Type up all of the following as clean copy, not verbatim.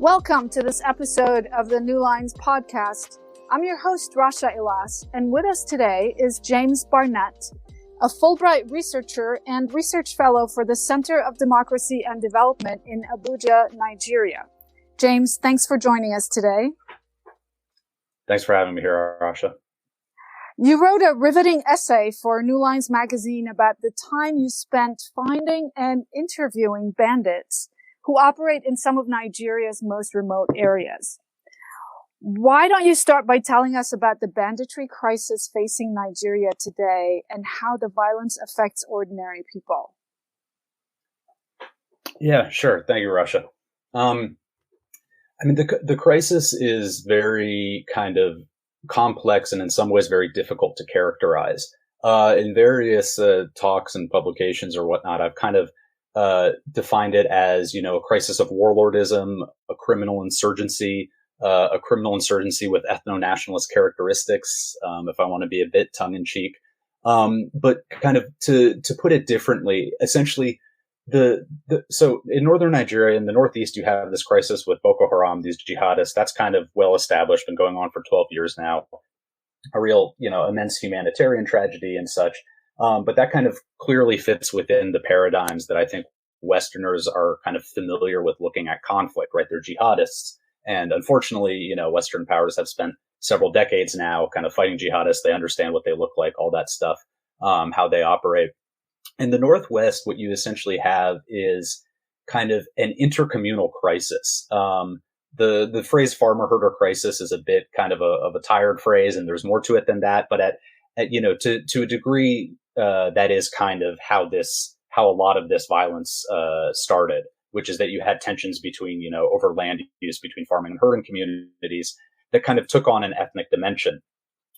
Welcome to this episode of the New Lines podcast. I'm your host, Rasha Elass, and with us today is James Barnett, a Fulbright researcher and research fellow for the Center of Democracy and Development in Abuja, Nigeria. James, thanks for joining us today. Thanks for having me here, Rasha. You wrote a riveting essay for New Lines magazine about the time you spent finding and interviewing bandits who operate in some of Nigeria's most remote areas. Why don't you start by telling us about the banditry crisis facing Nigeria today and how the violence affects ordinary people? Yeah, sure. Thank you, Rasha. The crisis is very kind of complex and in some ways very difficult to characterize. In various talks and publications or whatnot, I've kind of defined it as, a crisis of warlordism, a criminal insurgency with ethno-nationalist characteristics, if I want to be a bit tongue-in-cheek. But kind of to put it differently, essentially, so in northern Nigeria, in the northeast, you have this crisis with Boko Haram, these jihadists. That's kind of well established, been going on for 12 years now. A real, immense humanitarian tragedy and such. But that kind of clearly fits within the paradigms that I think Westerners are kind of familiar with looking at conflict, right? They're jihadists. And unfortunately, Western powers have spent several decades now kind of fighting jihadists. They understand what they look like, all that stuff, how they operate. In the Northwest, what you essentially have is kind of an intercommunal crisis. The phrase farmer herder crisis is a bit kind of a tired phrase, and there's more to it than that. But to a degree, that is kind of how a lot of this violence started, which is that you had tensions between, over land use between farming and herding communities that kind of took on an ethnic dimension.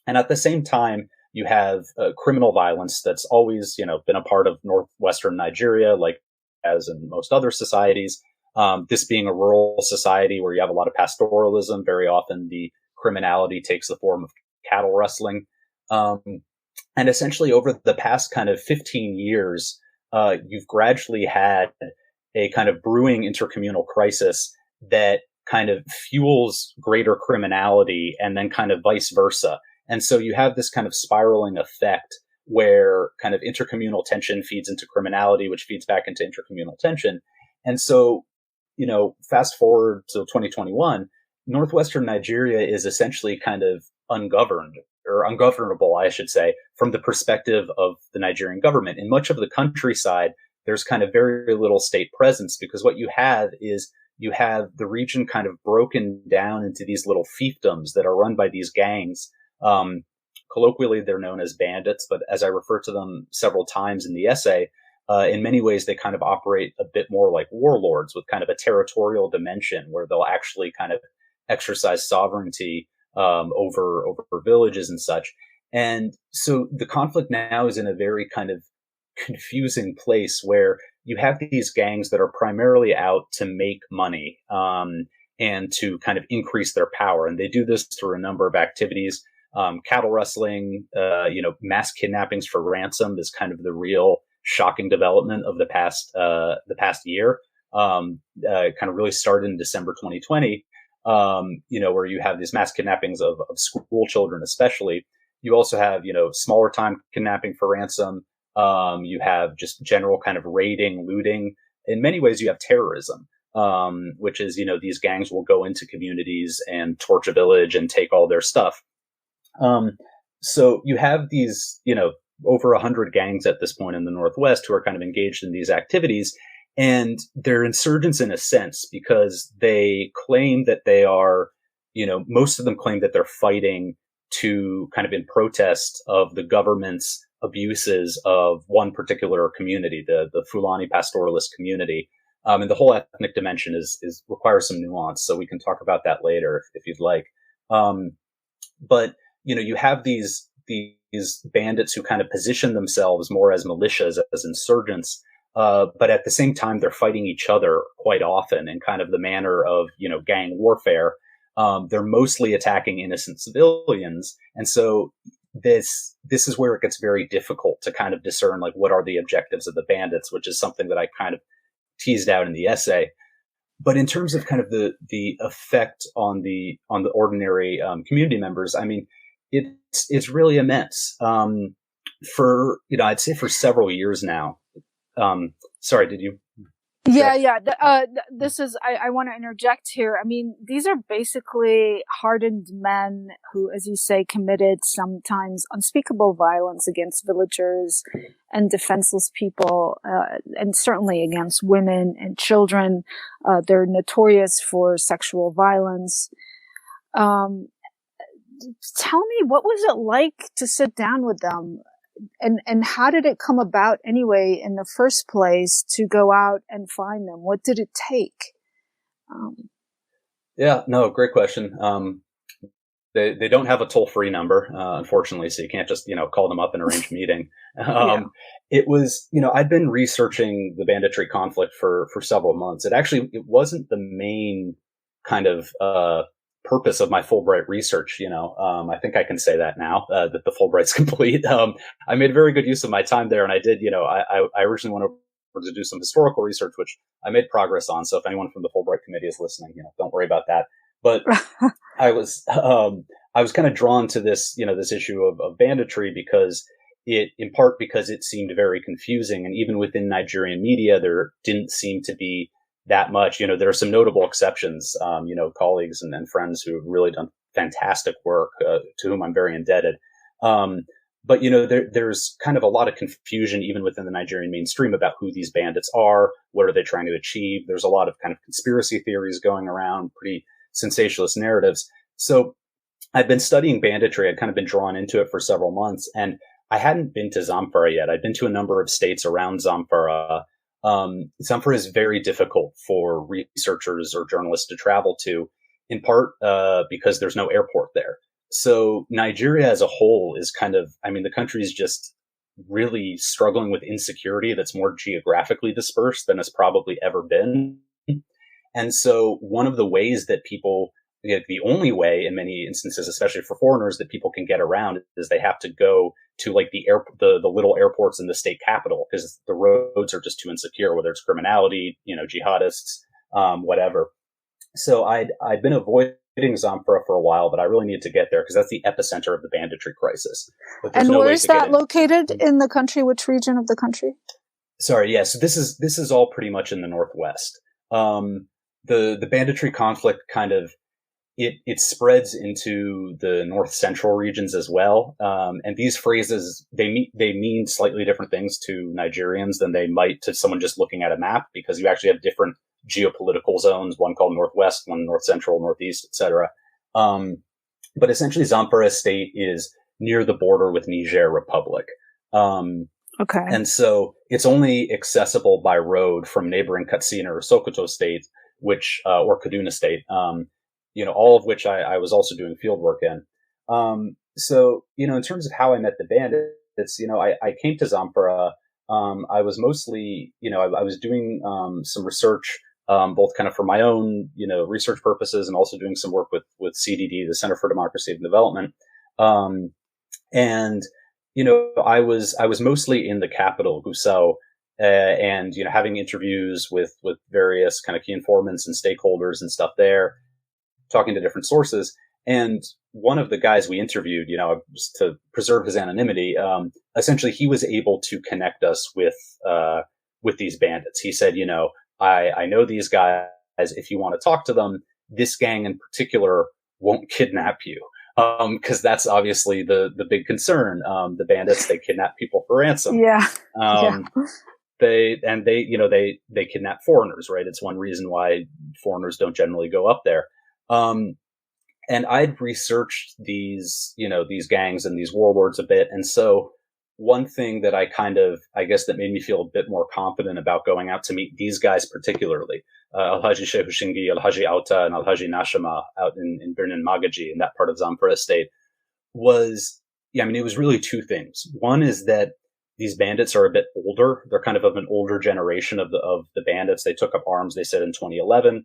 And at the same time, you have criminal violence that's always, been a part of northwestern Nigeria, like as in most other societies. This being a rural society where you have a lot of pastoralism, very often the criminality takes the form of cattle rustling. And essentially over the past kind of 15 years, you've gradually had a kind of brewing intercommunal crisis that kind of fuels greater criminality and then kind of vice versa. And so you have this kind of spiraling effect where kind of intercommunal tension feeds into criminality, which feeds back into intercommunal tension. And so, fast forward to 2021, northwestern Nigeria is essentially kind of ungoverned or ungovernable, I should say, from the perspective of the Nigerian government. In much of the countryside, there's kind of very little state presence because what you have is you have the region kind of broken down into these little fiefdoms that are run by these gangs. Colloquially, they're known as bandits, but as I refer to them several times in the essay, in many ways, they kind of operate a bit more like warlords with kind of a territorial dimension where they'll actually kind of exercise sovereignty over villages and such. And so the conflict now is in a very kind of confusing place where you have these gangs that are primarily out to make money and to kind of increase their power. And they do this through a number of activities. Cattle rustling, mass kidnappings for ransom is kind of the real shocking development of the past year. Kind of really started in December 2020. Where you have these mass kidnappings of school children, especially. You also have, smaller time kidnapping for ransom. You have just general kind of raiding, looting. In many ways, you have terrorism, which is, these gangs will go into communities and torch a village and take all their stuff. So you have these, over 100 gangs at this point in the Northwest who are kind of engaged in these activities. And they're insurgents in a sense because they claim that they are, most of them claim that they're fighting to kind of in protest of the government's abuses of one particular community, the Fulani pastoralist community. And the whole ethnic dimension requires some nuance. So we can talk about that later if you'd like. But, you have these bandits who kind of position themselves more as militias, as insurgents. But at the same time, they're fighting each other quite often in kind of the manner of, gang warfare. They're mostly attacking innocent civilians. And so this is where it gets very difficult to kind of discern, like, what are the objectives of the bandits, which is something that I kind of teased out in the essay. but in terms of kind of the effect on the ordinary community members, I mean, it's really immense. For I'd say for several years now. Sorry, did you? Yeah, yeah. This is, I want to interject here. I mean, these are basically hardened men who, as you say, committed sometimes unspeakable violence against villagers and defenseless people, and certainly against women and children. They're notorious for sexual violence. Tell me, what was it like to sit down with them? And how did it come about anyway in the first place to go out and find them? What did it take? Yeah, no, great question. They don't have a toll-free number, unfortunately, so you can't just, call them up and arrange a meeting. It was, I'd been researching the banditry conflict for several months. It wasn't the main kind of, purpose of my Fulbright research. I think I can say that now, that the Fulbright's complete. I made very good use of my time there, and I did, I originally wanted to do some historical research, which I made progress on. So if anyone from the Fulbright committee is listening, don't worry about that. But I was kind of drawn to this, this issue of banditry because in part because it seemed very confusing. And even within Nigerian media, there didn't seem to be that much. There are some notable exceptions, colleagues and friends who have really done fantastic work, to whom I'm very indebted. But there's kind of a lot of confusion even within the Nigerian mainstream about who these bandits are. What are they trying to achieve? There's a lot of kind of conspiracy theories going around, pretty sensationalist narratives. So I've been studying banditry. I'd kind of been drawn into it for several months, and I hadn't been to Zamfara yet. I'd been to a number of states around Zamfara. Zamfara is very difficult for researchers or journalists to travel to, in part because there's no airport there. So Nigeria as a whole is the country is just really struggling with insecurity that's more geographically dispersed than it's probably ever been. And so one of the ways that people, the only way in many instances, especially for foreigners, that people can get around is they have to go to like the little airports in the state capital, because the roads are just too insecure, whether it's criminality, jihadists, whatever. So I'd been avoiding Zamfara for a while, but I really needed to get there because that's the epicenter of the banditry crisis. And where is that located in the country? Which region of the country? Sorry, yeah. So this is all pretty much in the Northwest. The banditry conflict kind of it spreads into the north central regions as well. And these phrases, they mean slightly different things to Nigerians than they might to someone just looking at a map, because you actually have different geopolitical zones, one called Northwest, one North Central, Northeast, etc. But essentially Zamfara state is near the border with Niger Republic. Okay. And so it's only accessible by road from neighboring Katsina or Sokoto state, or Kaduna state, all of which I was also doing field work in. So, in terms of how I met the bandits, I came to Zamfara. I was mostly, I was doing some research, both kind of for my own, research purposes, and also doing some work with CDD, the Center for Democracy and Development. And I was mostly in the capital, Gusau, and having interviews with various kind of key informants and stakeholders and stuff there, talking to different sources. And one of the guys we interviewed, just to preserve his anonymity, essentially he was able to connect us with these bandits. He said, I know these guys. If you want to talk to them, this gang in particular won't kidnap you. Because that's obviously the big concern. The bandits, they kidnap people for ransom. Yeah. They kidnap foreigners, right? It's one reason why foreigners don't generally go up there. And I'd researched these gangs and these warlords a bit. And so one thing that that made me feel a bit more confident about going out to meet these guys particularly, Alhaji Shehu Shingi, Alhaji Auta, and Alhaji Nashama out in Birnin Magaji, in that part of Zamfara state, was, it was really two things. One is that these bandits are a bit older. They're kind of an older generation of the bandits. They took up arms, they said, in 2011.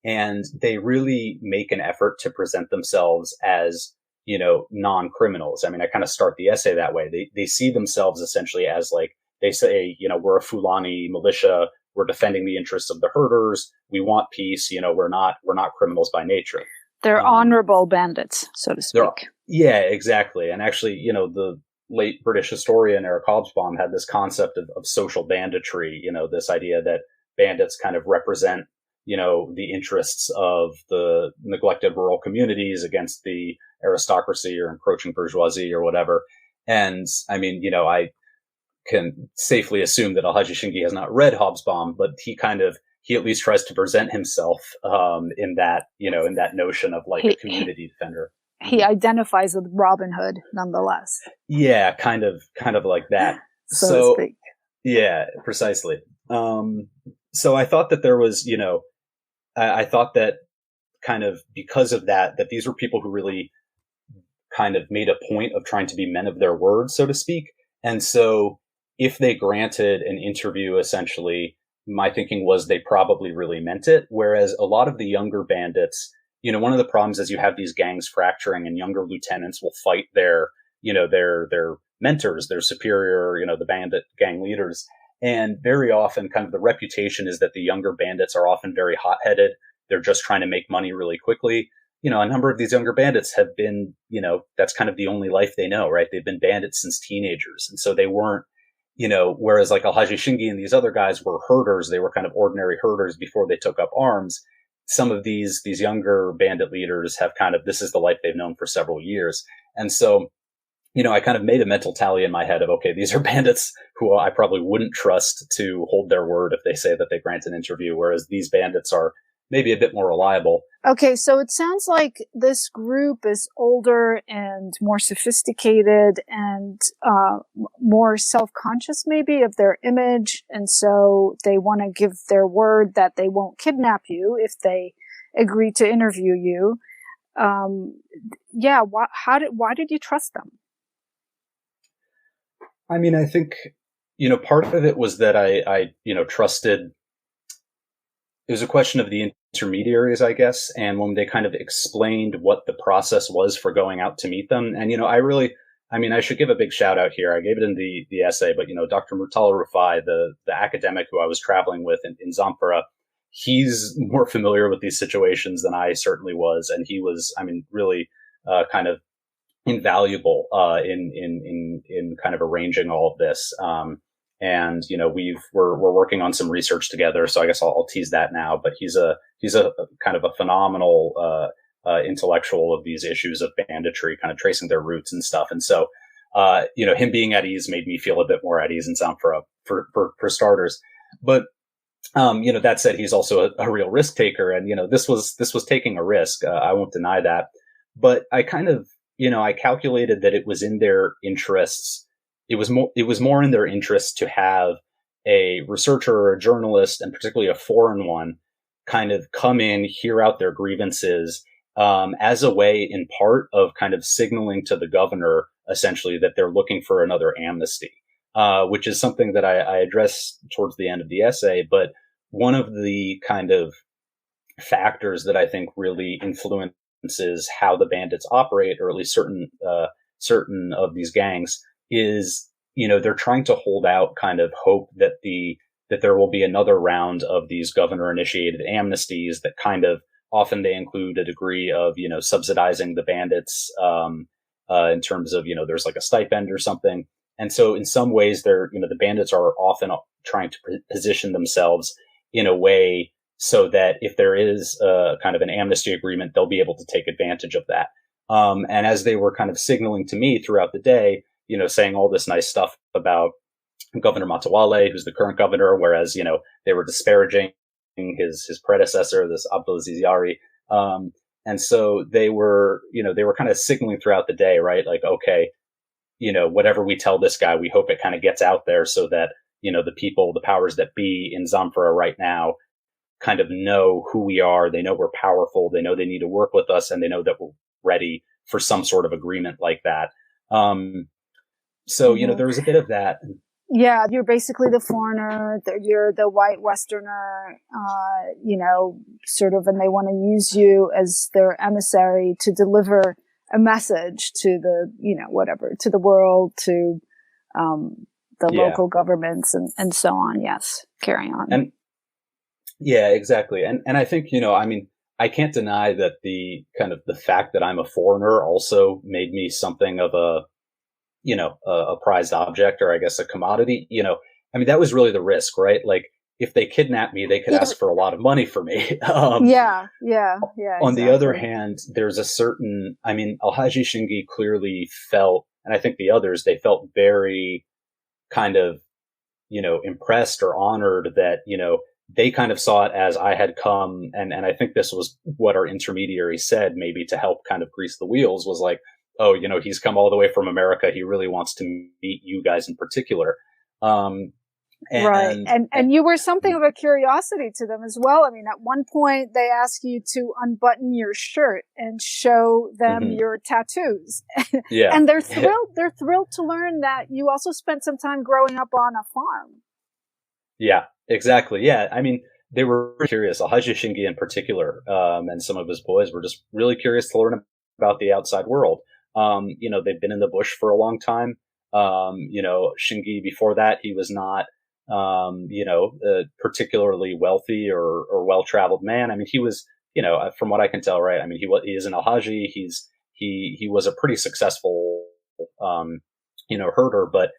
And they really make an effort to present themselves as, non-criminals. I kind of start the essay that way. They see themselves essentially as, like, they say, we're a Fulani militia. we're defending the interests of the herders. We want peace. We're not criminals by nature. They're honorable bandits, so to speak. Yeah, exactly. And actually, the late British historian Eric Hobsbawm had this concept of social banditry, this idea that bandits kind of represent, the interests of the neglected rural communities against the aristocracy or encroaching bourgeoisie or whatever. And I mean, I can safely assume that Alhaji Shingi has not read Hobsbawm, but he at least tries to present himself in that notion of like a community defender. He identifies with Robin Hood nonetheless. Yeah, kind of like that. So to speak. Yeah, precisely. So I thought that there was, I thought that kind of because of that these were people who really kind of made a point of trying to be men of their word, so to speak. And so if they granted an interview, essentially, my thinking was they probably really meant it. Whereas a lot of the younger bandits, one of the problems is you have these gangs fracturing and younger lieutenants will fight their mentors, their superior, the bandit gang leaders. And very often kind of the reputation is that the younger bandits are often very hot-headed. They're just trying to make money really quickly. A number of these younger bandits have been, that's kind of the only life they know, right? They've been bandits since teenagers. And so they weren't, whereas like Alhaji Shingi and these other guys were herders, they were kind of ordinary herders before they took up arms. Some of these younger bandit leaders have this is the life they've known for several years. And so, I kind of made a mental tally in my head of, okay, these are bandits who I probably wouldn't trust to hold their word if they say that they grant an interview, whereas these bandits are maybe a bit more reliable. Okay, so it sounds like this group is older and more sophisticated and more self-conscious maybe of their image, and so they want to give their word that they won't kidnap you if they agree to interview you. Why did you trust them? I mean, I think, part of it was that I trusted. It was a question of the intermediaries, I guess. And when they kind of explained what the process was for going out to meet them. And, I should give a big shout out here. I gave it in the essay, but, Dr. Murtala Rufai, the academic who I was traveling with in Zamfara, he's more familiar with these situations than I certainly was. And he was, really kind of invaluable in kind of arranging all of this. And we're working on some research together, so I guess I'll tease that now. But he's a kind of a phenomenal intellectual of these issues of banditry, kind of tracing their roots and stuff. And so, him being at ease made me feel a bit more at ease in Zamfara for starters. But that said, he's also a real risk taker, and this was taking a risk. I won't deny that. But I kind of I calculated that it was in their interests. It was more in their interest to have a researcher or a journalist, and particularly a foreign one, kind of come in, hear out their grievances, as a way, in part, of kind of signaling to the governor, essentially, that they're looking for another amnesty, which is something that I address towards the end of the essay. But one of the kind of factors that I think really influences how the bandits operate, or at least certain of these gangs, is, they're trying to hold out kind of hope that there will be another round of these governor initiated amnesties that kind of often they include a degree of, subsidizing the bandits, in terms of, there's like a stipend or something. And so in some ways the bandits are often trying to position themselves in a way so that if there is a kind of an amnesty agreement, they'll be able to take advantage of that. And as they were kind of signaling to me throughout the day, saying all this nice stuff about Governor Matawale, who's the current governor, whereas, they were disparaging his predecessor, this Abdulaziz Yari. And so they were kind of signaling throughout the day, right? Like, okay, whatever we tell this guy, we hope it kind of gets out there so that, the powers that be in Zamfara right now kind of know who we are. They know we're powerful. They know they need to work with us, and they know that we're ready for some sort of agreement like that. So, there was a bit of that. Yeah, you're basically the foreigner, you're the white Westerner, sort of, and they want to use you as their emissary to deliver a message to the, to the world, to the local governments and so on. Yes, carry on. Yeah, exactly. And I think, I mean, I can't deny that the kind of the fact that I'm a foreigner also made me something of a prized object, or I guess a commodity. I mean, that was really the risk, right? Like, if they kidnap me, they could Yeah, ask for a lot of money for me. yeah, On the other exactly. hand, there's a certain, I mean, Alhaji Shingi clearly felt, and I think the others, they felt very kind of, impressed or honored that, they kind of saw it as I had come. And I think this was what our intermediary said, maybe to help kind of grease the wheels, was like, oh, he's come all the way from America. He really wants to meet you guys in particular. Um, Right. and, And you were something of a curiosity to them as well. I mean, at one point they ask you to unbutton your shirt and show them mhm, your tattoos. yeah. And they're thrilled. They're thrilled to learn that you also spent some time growing up on a farm. Yeah, exactly. Yeah. I mean, they were curious. Alhaji Shingi in particular, and some of his boys were just really curious to learn about the outside world. They've been in the bush for a long time. Shingi before that, he was not, a particularly wealthy or well-traveled man. I mean, he was, from what I can tell, right? I mean, he is an Alhaji. He was a pretty successful, um, herder, but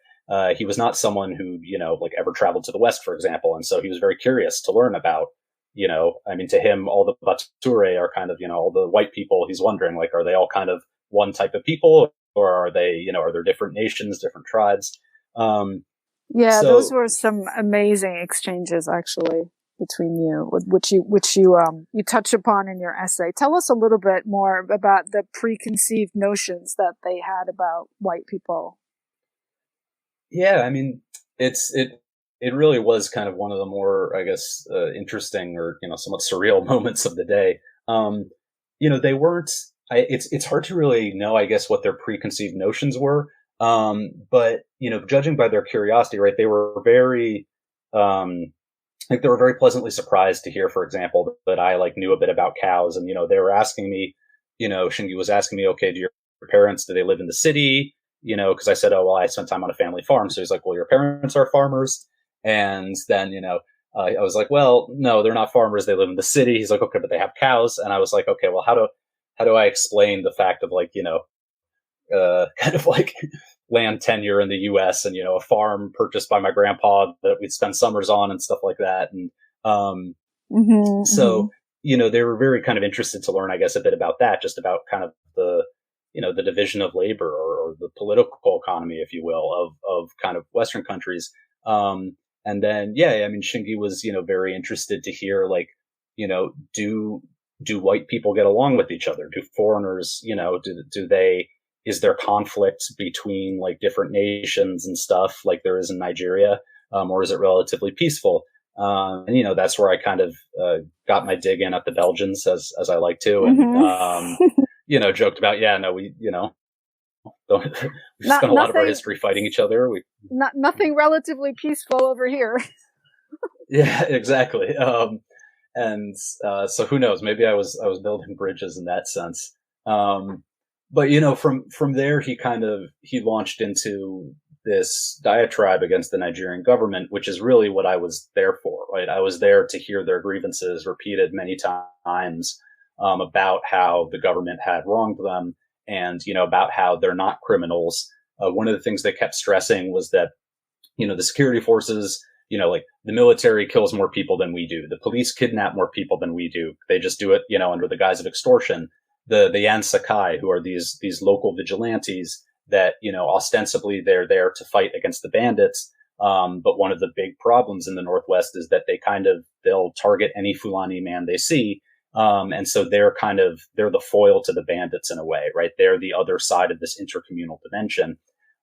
he was not someone who, like ever traveled to the West, for example. And so he was very curious to learn about, I mean, to him, all the Bature are kind of, all the white people. He's wondering, like, are they all kind of one type of people, or are they, are there different nations, different tribes? Um, Yeah, those so were some amazing exchanges actually between you, which you touch upon in your essay. Tell us a little bit more about the preconceived notions that they had about white people. yeah, I mean, it really was kind of one of the more, I guess, interesting or somewhat surreal moments of the day. They weren't. It's hard to really know, I guess, what their preconceived notions were. But judging by their curiosity, right, they were very, like they were very pleasantly surprised to hear, for example, that I like knew a bit about cows, and they were asking me, Shingi was asking me, okay, do your parents, do they live in the city? Because I said, oh, well, I spent time on a family farm. So he's like, well, your parents are farmers. And then, I was like, well, no, they're not farmers. They live in the city. He's like, okay, but they have cows. And I was like, okay, well, how do I explain the fact of like, kind of like land tenure in the U.S. and, a farm purchased by my grandpa that we'd spend summers on and stuff like that. And, Mm-hmm. so, they were very kind of interested to learn, I guess, a bit about that, just about kind of the division of labor, or the political economy, if you will, of kind of Western countries. And then, yeah, I mean, Shingi was, very interested to hear, like, do white people get along with each other? Do foreigners, do they, is there conflict between like different nations and stuff like there is in Nigeria? Or is it relatively peaceful? And that's where I kind of got my dig in at the Belgians, as I like to, and Mm-hmm. joked about, yeah, no, we don't, we've Not spent a lot of our nothing. history fighting each other. Nothing relatively peaceful over here. Yeah, exactly. And so who knows? Maybe I was building bridges in that sense. But from there, he launched into this diatribe against the Nigerian government, which is really what I was there for. Right, I was there to hear their grievances repeated many times, about how the government had wronged them, and about how they're not criminals. One of the things they kept stressing was that the security forces, like the military kills more people than we do. The police kidnap more people than we do. They just do it, under the guise of extortion. The Yan Sakai, who are these local vigilantes that, ostensibly they're there to fight against the bandits. But one of the big problems in the Northwest is that they'll target any Fulani man they see. And so they're the foil to the bandits in a way, right? They're the other side of this intercommunal dimension.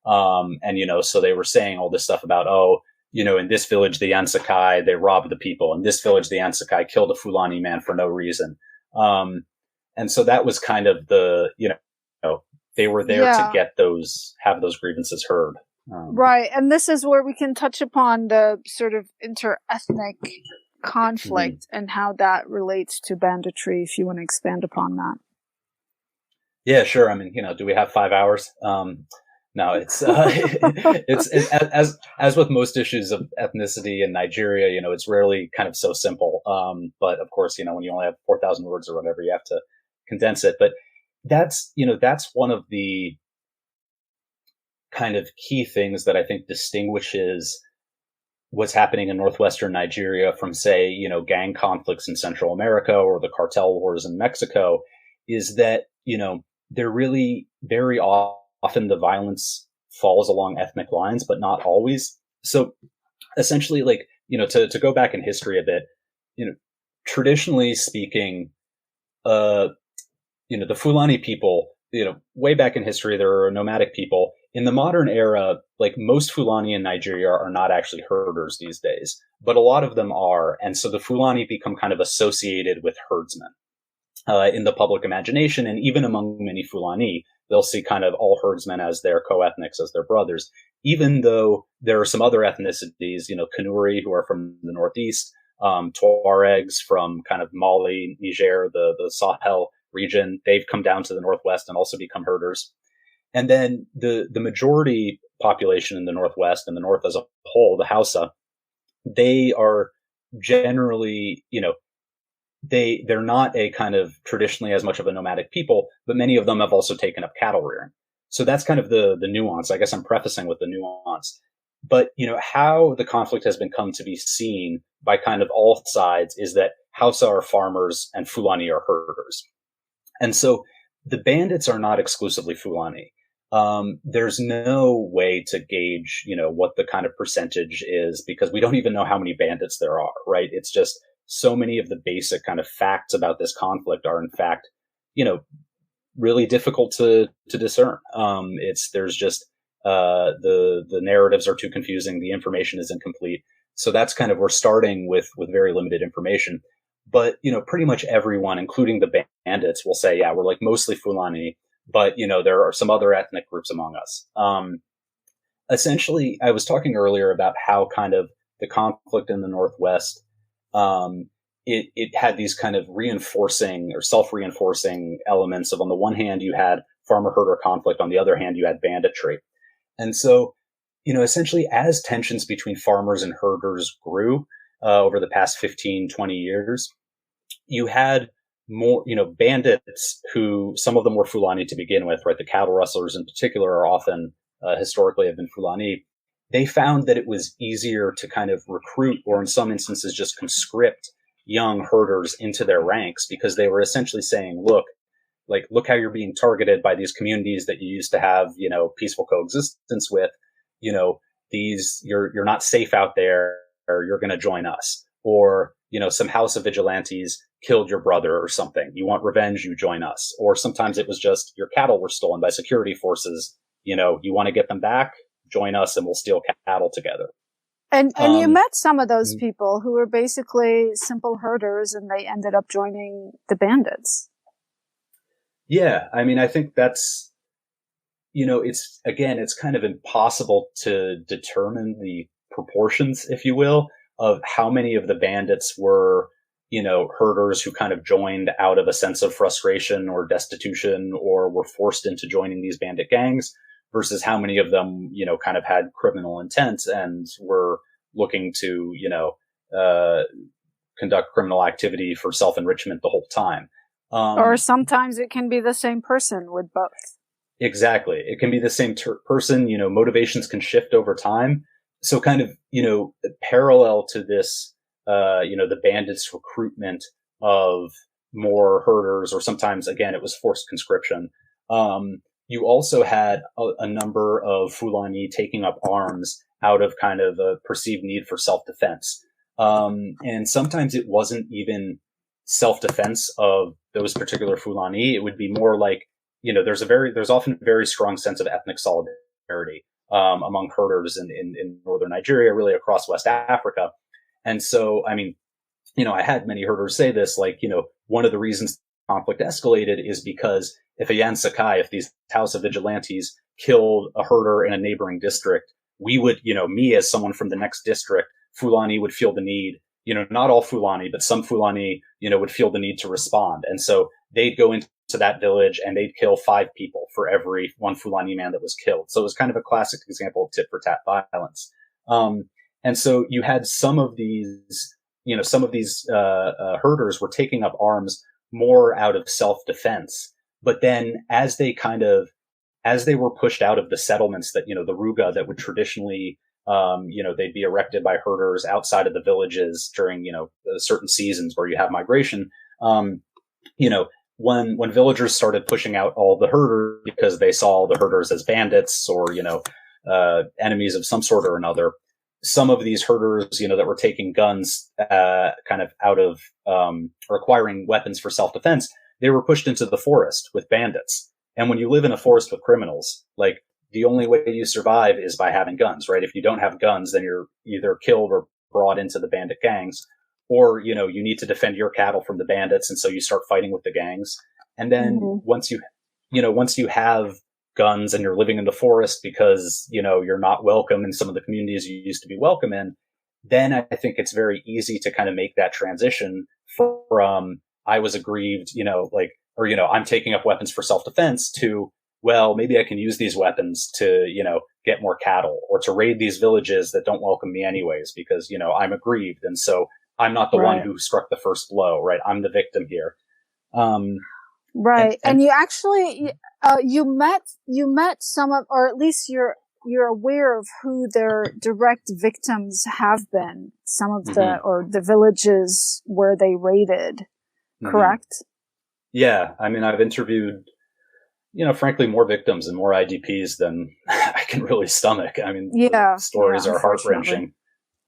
And, so they were saying all this stuff about, oh, in this village, the Yansakai, they robbed the people. In this village, the Yansakai killed a Fulani man for no reason. And so that was kind of they were there to Yeah. have those grievances heard. Right. And this is where we can touch upon the sort of inter-ethnic Mhm. conflict and how that relates to banditry, if you want to expand upon that. Yeah, sure. I mean, do we have 5 hours? No, as with most issues of ethnicity in Nigeria, it's rarely kind of so simple. But of course, when you only have 4,000 words or whatever, you have to condense it. But that's one of the kind of key things that I think distinguishes what's happening in northwestern Nigeria from, say, gang conflicts in Central America or the cartel wars in Mexico, is that, they're really very often the violence falls along ethnic lines, but not always. So essentially, like, to go back in history a bit, traditionally speaking, the Fulani people, way back in history, there are nomadic people. In the modern era, like, most Fulani in Nigeria are not actually herders these days, but a lot of them are. And so the Fulani become kind of associated with herdsmen in the public imagination. And even among many Fulani, they'll see kind of all herdsmen as their co-ethnics, as their brothers, even though there are some other ethnicities, Kanuri, who are from the Northeast, Tuaregs from kind of Mali, Niger, the Sahel region. They've come down to the Northwest and also become herders. And then the majority population in the Northwest and the North as a whole, the Hausa, they are generally, they're not a kind of traditionally as much of a nomadic people, but many of them have also taken up cattle rearing. So that's kind of the nuance. I guess I'm prefacing with the nuance. But, how the conflict has been come to be seen by kind of all sides is that Hausa are farmers and Fulani are herders. And so the bandits are not exclusively Fulani. There's no way to gauge, what the kind of percentage is, because we don't even know how many bandits there are, right? It's just so many of the basic kind of facts about this conflict are in fact, really difficult to discern. There's just, the narratives are too confusing. The information is incomplete. So that's kind of, we're starting with very limited information. But, pretty much everyone, including the bandits, will say, yeah, we're like mostly Fulani, but, there are some other ethnic groups among us. Essentially, I was talking earlier about how kind of the conflict in the Northwest, it had these kind of reinforcing or self-reinforcing elements of, on the one hand, you had farmer-herder conflict. On the other hand, you had banditry. And so, essentially, as tensions between farmers and herders grew over the past 15, 20 years, you had more, bandits who, some of them were Fulani to begin with, right? The cattle rustlers in particular are often, historically have been Fulani. They found that it was easier to kind of recruit, or in some instances just conscript, young herders into their ranks, because they were essentially saying, look how you're being targeted by these communities that you used to have, peaceful coexistence with, you're not safe out there, or you're going to join us. Or, some house of vigilantes killed your brother or something. You want revenge, you join us. Or sometimes it was just your cattle were stolen by security forces. You want to get them back, join us and we'll steal cattle together. And you met some of those people who were basically simple herders, and they ended up joining the bandits. Yeah. I mean, I think that's, it's kind of impossible to determine the proportions, if you will, of how many of the bandits were, herders who kind of joined out of a sense of frustration or destitution, or were forced into joining these bandit gangs, versus how many of them, kind of had criminal intent and were looking to, conduct criminal activity for self-enrichment the whole time. Or sometimes it can be the same person with both. Exactly. It can be the same person, motivations can shift over time. So kind of, parallel to this, the bandits' recruitment of more herders, or sometimes, again, it was forced conscription. You also had a number of Fulani taking up arms out of kind of a perceived need for self-defense. And sometimes it wasn't even self-defense of those particular Fulani. It would be more like, there's often a very strong sense of ethnic solidarity among herders in northern Nigeria, really across West Africa. And so, I mean, I had many herders say this, like, one of the reasons conflict escalated is because if these house of vigilantes killed a herder in a neighboring district, we would, me as someone from the next district, Fulani would feel the need, not all Fulani, but some Fulani, would feel the need to respond. And so they'd go into to that village and they'd kill 5 people for every one Fulani man that was killed. So it was kind of a classic example of tit for tat violence. And so you had some of these herders were taking up arms more out of self-defense. But then as they were pushed out of the settlements that, the ruga that would traditionally, they'd be erected by herders outside of the villages during, certain seasons where you have migration. When villagers started pushing out all the herders because they saw the herders as bandits or, enemies of some sort or another, some of these herders, that were taking guns, kind of out of, or acquiring weapons for self-defense, they were pushed into the forest with bandits. And when you live in a forest with criminals, like, the only way you survive is by having guns, right? If you don't have guns, then you're either killed or brought into the bandit gangs, or, you need to defend your cattle from the bandits. And so you start fighting with the gangs. And then once you have guns and you're living in the forest because, you're not welcome in some of the communities you used to be welcome in, then I think it's very easy to kind of make that transition from I was aggrieved, I'm taking up weapons for self-defense to, well, maybe I can use these weapons to, get more cattle or to raid these villages that don't welcome me anyways because, I'm aggrieved. And so I'm not the one who struck the first blow, right? I'm the victim here. Right. And you actually, you met some of, or at least you're aware of who their direct victims have been, some of the villages where they raided, correct? Yeah. I mean, I've interviewed, frankly, more victims and more IDPs than I can really stomach. I mean, the stories are heart-wrenching.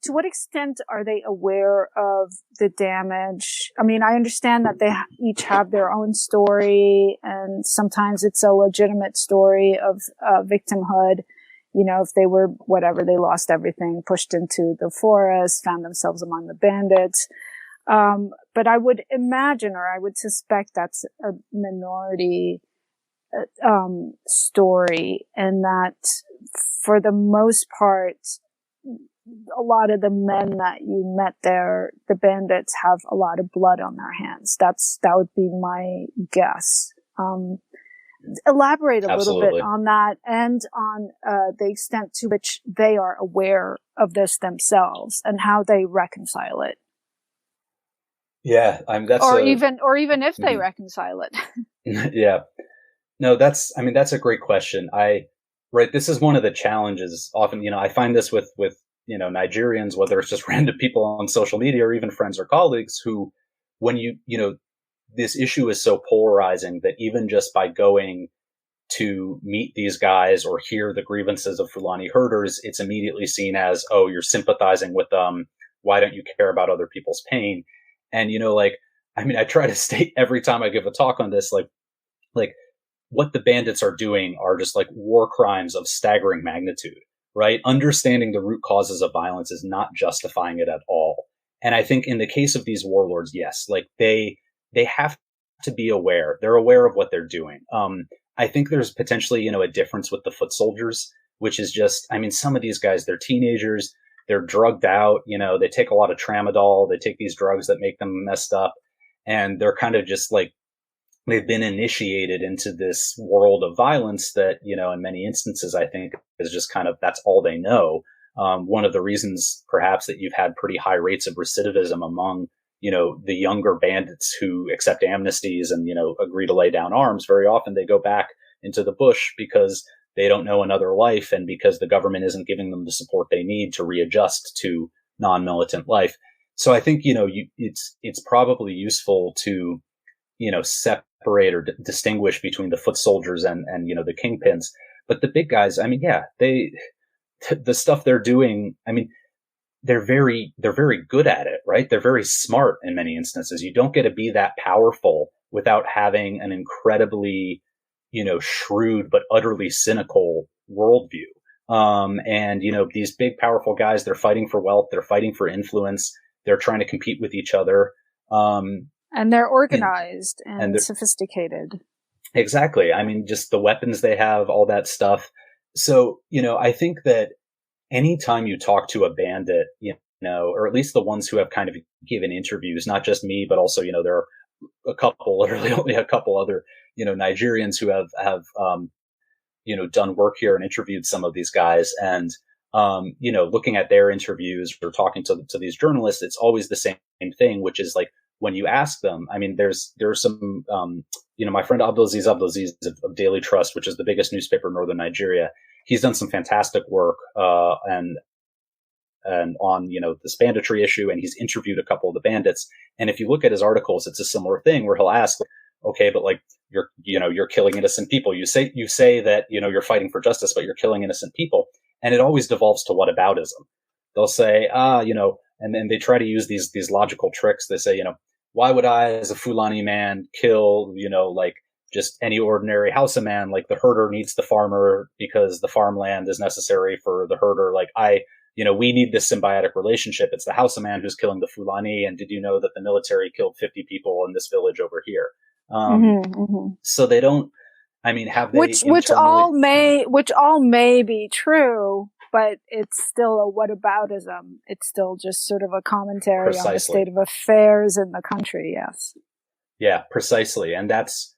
To what extent are they aware of the damage? I mean, I understand that they each have their own story, and sometimes it's a legitimate story of victimhood. If they were whatever, they lost everything, pushed into the forest, found themselves among the bandits. But I would imagine, or I would suspect, that's a minority story, and that for the most part, a lot of the men that you met there, the bandits, have a lot of blood on their hands. That would be my guess. Elaborate a little bit on that and on the extent to which they are aware of this themselves and how they reconcile it. Yeah, even if they reconcile it. Yeah. No, that's a great question. This is one of the challenges. Often, I find this with Nigerians, whether it's just random people on social media or even friends or colleagues who, when this issue is so polarizing that even just by going to meet these guys or hear the grievances of Fulani herders, it's immediately seen as, oh, you're sympathizing with them. Why don't you care about other people's pain? And, I try to state every time I give a talk on this, like what the bandits are doing are just like war crimes of staggering magnitude, right? Understanding the root causes of violence is not justifying it at all. And I think in the case of these warlords, yes, like they have to be aware. They're aware of what they're doing. I think there's potentially, a difference with the foot soldiers, which is just, some of these guys, they're teenagers, they're drugged out, they take a lot of tramadol, they take these drugs that make them messed up, and they're kind of just like, they've been initiated into this world of violence that, in many instances, I think is just kind of, that's all they know. One of the reasons perhaps that you've had pretty high rates of recidivism among, the younger bandits who accept amnesties and, agree to lay down arms, very often they go back into the bush because they don't know another life and because the government isn't giving them the support they need to readjust to non-militant life. So I think, it's probably useful to, separate or distinguish between the foot soldiers and the kingpins. But the big guys, the stuff they're doing, they're very good at it, right? They're very smart in many instances. You don't get to be that powerful without having an incredibly, shrewd but utterly cynical worldview. And these big, powerful guys, they're fighting for wealth, they're fighting for influence, they're trying to compete with each other. And they're organized and sophisticated. Exactly. Just the weapons they have, all that stuff. So, I think that anytime you talk to a bandit, or at least the ones who have kind of given interviews, not just me, but also, there are literally only a couple other, Nigerians who have done work here and interviewed some of these guys. And, looking at their interviews or talking to these journalists, it's always the same thing, which is like, when you ask them, I mean, there's some, my friend Abdulaziz of Daily Trust, which is the biggest newspaper in northern Nigeria. He's done some fantastic work, and on, this banditry issue, and he's interviewed a couple of the bandits. And if you look at his articles, it's a similar thing where he'll ask, okay, but like, you're killing innocent people. You say that, you're fighting for justice, but you're killing innocent people. And it always devolves to whataboutism. They'll say, and then they try to use these logical tricks. They say, why would I, as a Fulani man, kill, like just any ordinary Hausa man? Like, the herder needs the farmer because the farmland is necessary for the herder. Like, we need this symbiotic relationship. It's the Hausa man who's killing the Fulani. And did you know that the military killed 50 people in this village over here? So they don't, have they which all may be true, but it's still a whataboutism. It's still just sort of a commentary Precisely. on the state of affairs in the country. Yes. Yeah, precisely. And that's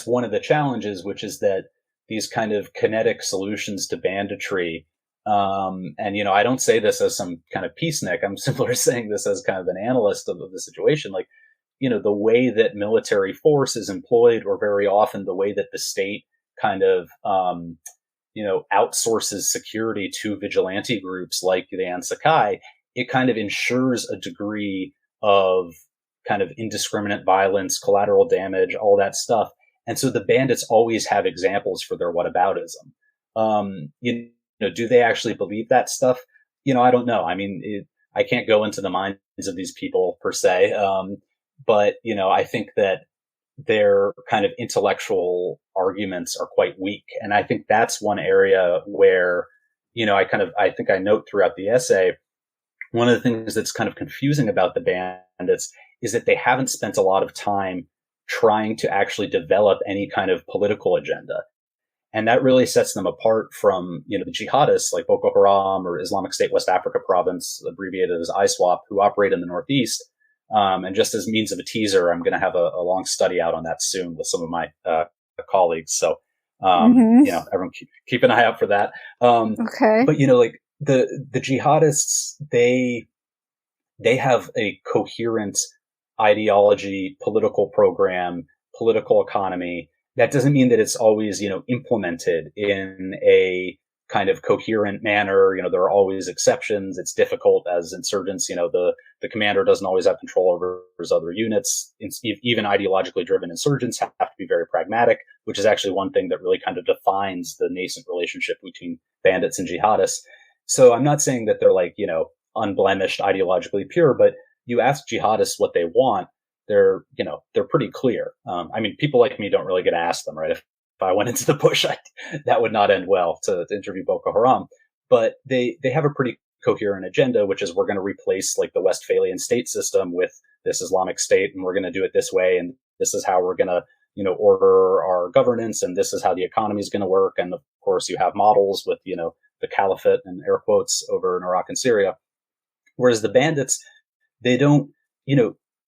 one of the challenges, which is that these kind of kinetic solutions to banditry, and, I don't say this as some kind of peacenik. I'm simply saying this as kind of an analyst of the situation. Like, the way that military force is employed, or very often the way that the state kind of, outsources security to vigilante groups like the Ansakai, it kind of ensures a degree of kind of indiscriminate violence, collateral damage, all that stuff. And so the bandits always have examples for their whataboutism. Do they actually believe that stuff? I don't know. I can't go into the minds of these people per se. But, I think that their kind of intellectual arguments are quite weak. And I think that's one area where, I think I note throughout the essay, one of the things that's kind of confusing about the bandits is that they haven't spent a lot of time trying to actually develop any kind of political agenda. And that really sets them apart from, the jihadists like Boko Haram or Islamic State West Africa Province, abbreviated as ISWAP, who operate in the Northeast. And just as means of a teaser, I'm going to have a long study out on that soon with some of my colleagues. So, everyone keep an eye out for that. Okay. But, like the jihadists, they have a coherent ideology, political program, political economy. That doesn't mean that it's always, implemented in a kind of coherent manner. There are always exceptions. It's difficult as insurgents. The commander doesn't always have control over his other units. Even ideologically driven insurgents have to be very pragmatic, which is actually one thing that really kind of defines the nascent relationship between bandits and jihadists. So I'm not saying that they're like, unblemished, ideologically pure, but you ask jihadists what they want, they're pretty clear. People like me don't really get to ask them, right? If I went into the bush, that would not end well to interview Boko Haram. But they have a pretty coherent agenda, which is, we're going to replace like the Westphalian state system with this Islamic State, and we're going to do it this way, and this is how we're going to order our governance, and this is how the economy is going to work. And of course, you have models with the caliphate and air quotes over in Iraq and Syria. Whereas the bandits, they don't,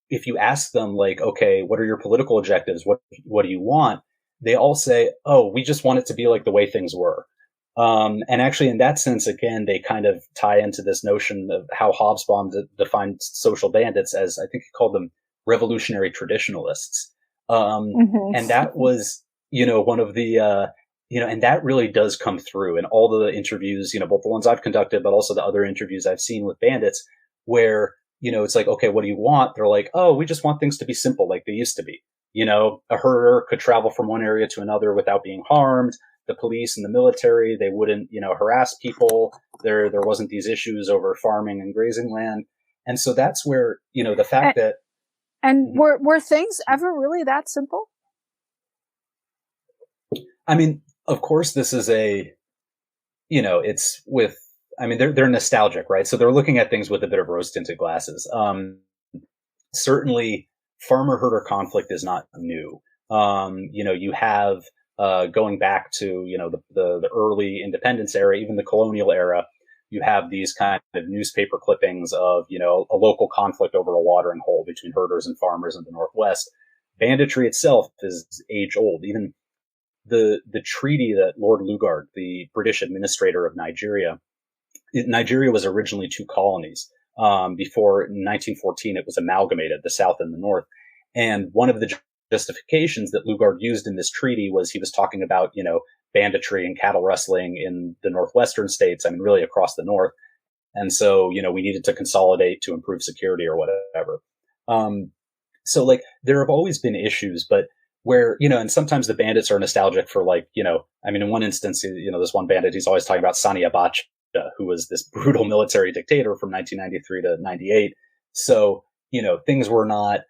if you ask them like, okay, what are your political objectives? What do you want? They all say, oh, we just want it to be like the way things were. And actually, in that sense, again, they kind of tie into this notion of how Hobsbawm defined social bandits as, I think he called them revolutionary traditionalists. And that was, one of the, and that really does come through in all the interviews, both the ones I've conducted, but also the other interviews I've seen with bandits, where, it's like, okay, what do you want? They're like, oh, we just want things to be simple like they used to be. A herder could travel from one area to another without being harmed. The police and the military, they wouldn't, harass people. There wasn't these issues over farming and grazing land. And so that's where, the fact that. And were things ever really that simple? Of course, this is it's with, they're nostalgic, right? So they're looking at things with a bit of rose tinted glasses. Certainly, farmer herder conflict is not new. You have, going back to, the early independence era, even the colonial era, you have these kind of newspaper clippings of, a local conflict over a watering hole between herders and farmers in the Northwest. banditry itself is age old. Even the treaty that Lord Lugard, the British administrator of Nigeria was originally two colonies. Before 1914, it was amalgamated, the South and the North. And one of the justifications that Lugard used in this treaty was he was talking about, banditry and cattle rustling in the northwestern states, I mean, really across the North. And so, we needed to consolidate to improve security or whatever. So like there have always been issues, but where, and sometimes the bandits are nostalgic for in one instance, this one bandit, he's always talking about Sani Abacha, who was this brutal military dictator from 1993 to 98. So, things were not,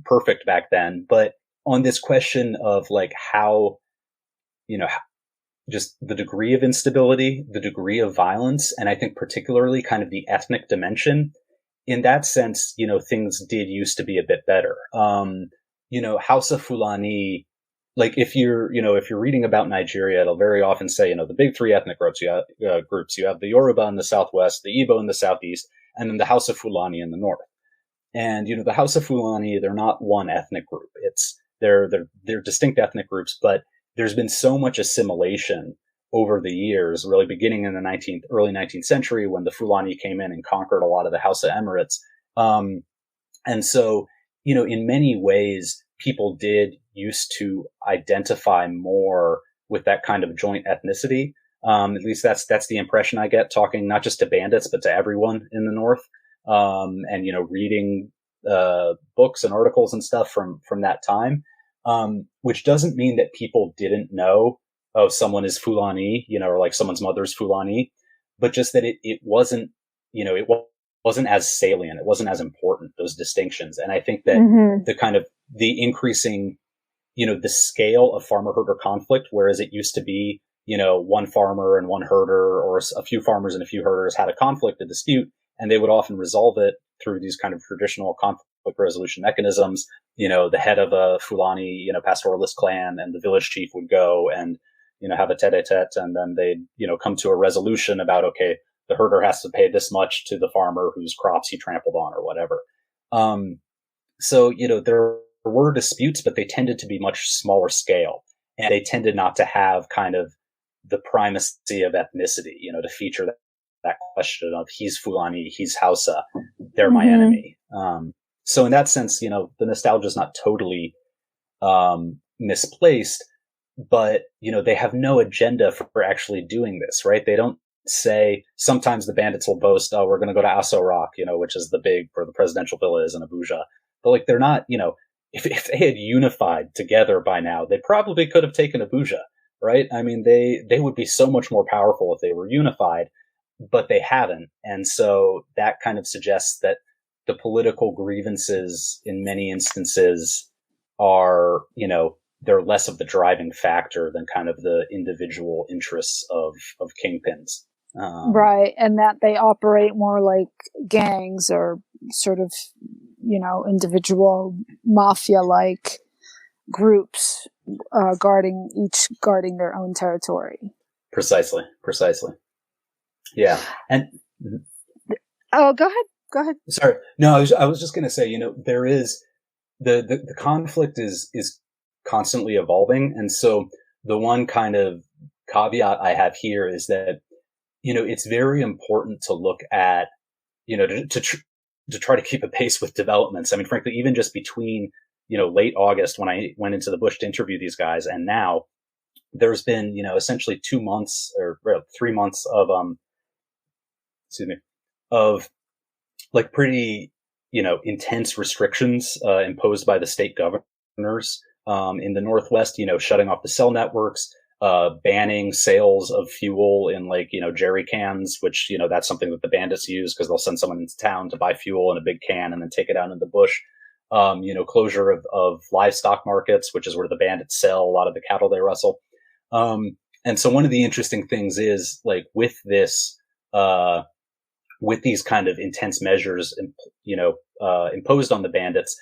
perfect back then. But on this question of how, just the degree of instability, the degree of violence, and I think particularly kind of the ethnic dimension, in that sense, things did used to be a bit better. Hausa Fulani, like if you're reading about Nigeria, it'll very often say, the big three ethnic groups. You have the Yoruba in the southwest, the Igbo in the southeast, and then the Hausa Fulani in the north. And the Hausa Fulani, they're not one ethnic group. They're distinct ethnic groups, but there's been so much assimilation over the years, really beginning in the early 19th century when the Fulani came in and conquered a lot of the Hausa Emirates. And so, in many ways, people did used to identify more with that kind of joint ethnicity. At least that's the impression I get talking not just to bandits, but to everyone in the North. And, reading books and articles and stuff from that time, which doesn't mean that people didn't know, oh, someone is Fulani, or like someone's mother's Fulani, but just that it wasn't, it wasn't as salient. It wasn't as important, those distinctions. And I think that the kind of the increasing, the scale of farmer-herder conflict, whereas it used to be, one farmer and one herder or a few farmers and a few herders had a conflict, a dispute, and they would often resolve it through these kind of traditional conflict resolution mechanisms. The head of a Fulani, pastoralist clan and the village chief would go and, have a tete-a-tete, and then they'd, come to a resolution about, okay, the herder has to pay this much to the farmer whose crops he trampled on or whatever. So, there were disputes, but they tended to be much smaller scale, and they tended not to have kind of the primacy of ethnicity, to feature that question of he's Fulani, he's Hausa, they're my enemy. So in that sense, the nostalgia is not totally misplaced, but, they have no agenda for actually doing this, right? They don't say, sometimes the bandits will boast, oh, we're going to go to Aso Rock, which is the big, where the presidential villa is in Abuja. But they're not, if they had unified together by now, they probably could have taken Abuja, right? I mean, they would be so much more powerful if they were unified, but they haven't. And so that kind of suggests that the political grievances in many instances are, they're less of the driving factor than kind of the individual interests of kingpins. Right. And that they operate more like gangs or sort of, individual mafia-like groups, guarding their own territory. Precisely. Yeah. And oh, go ahead. Sorry. No, I was just going to say, there is the conflict is constantly evolving. And so the one kind of caveat I have here is that, it's very important to look at, to try to keep a pace with developments. I mean, frankly, even just between, late August when I went into the bush to interview these guys and now, there's been, essentially 2 months or 3 months of like pretty, intense restrictions imposed by the state governors in the Northwest, shutting off the cell networks, banning sales of fuel in jerry cans, which, that's something that the bandits use because they'll send someone into town to buy fuel in a big can and then take it out in the bush. Closure of livestock markets, which is where the bandits sell a lot of the cattle they rustle. And so one of the interesting things is with this, with these kind of intense measures, imposed on the bandits,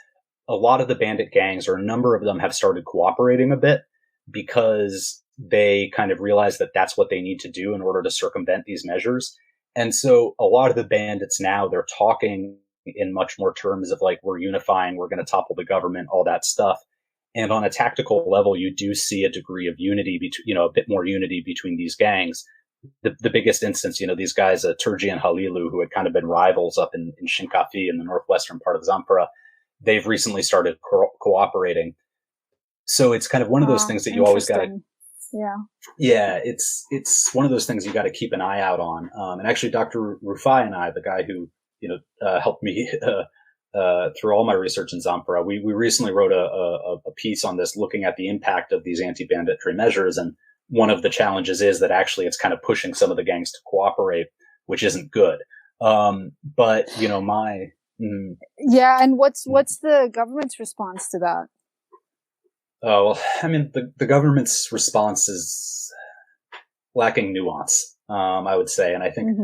a lot of the bandit gangs, or a number of them, have started cooperating a bit because they kind of realize that that's what they need to do in order to circumvent these measures. And so a lot of the bandits now, they're talking in much more terms of like, we're unifying, we're going to topple the government, all that stuff. And on a tactical level, you do see a degree of unity between, a bit more unity between these gangs. The biggest instance, these guys, Turji and Halilu, who had kind of been rivals up in Shinkafi in the northwestern part of Zamfara, they've recently started cooperating. So it's kind of one of those things that you always got to, yeah, it's one of those things you got to keep an eye out on. And actually, Dr. Rufai and I, the guy who helped me through all my research in Zamfara, we recently wrote a piece on this, looking at the impact of these anti-banditry measures. And one of the challenges is that actually it's kind of pushing some of the gangs to cooperate, which isn't good. But yeah, and what's the government's response to that? Oh, well, I mean, the government's response is lacking nuance, I would say. And I think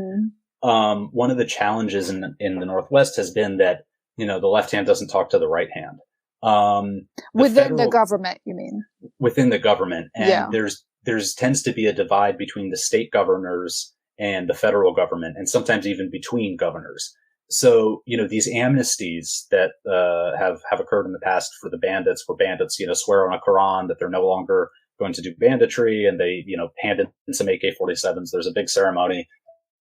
one of the challenges in the Northwest has been that, the left hand doesn't talk to the right hand. Within the government, you mean? Within the government. And there's tends to be a divide between the state governors and the federal government, and sometimes even between governors. So, these amnesties that have occurred in the past for the bandits, where bandits, swear on a Quran that they're no longer going to do banditry, and they, hand in some AK-47s. There's a big ceremony,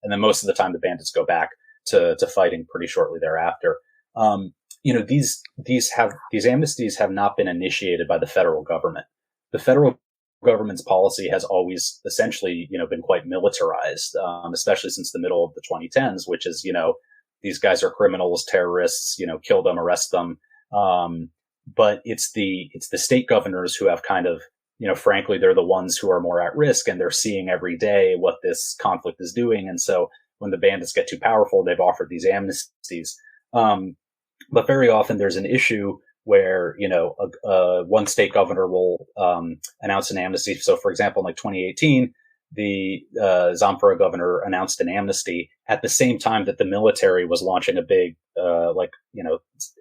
and then most of the time the bandits go back to fighting pretty shortly thereafter. These amnesties have not been initiated by the federal government. The federal government's policy has always essentially, been quite militarized, especially since the middle of the 2010s, which is, these guys are criminals, terrorists, kill them, arrest them. But it's the state governors who have kind of, frankly, they're the ones who are more at risk, and they're seeing every day what this conflict is doing. And so when the bandits get too powerful, they've offered these amnesties. But very often there's an issue where, one state governor will announce an amnesty. So, for example, in like 2018, the Zamfara governor announced an amnesty at the same time that the military was launching a big,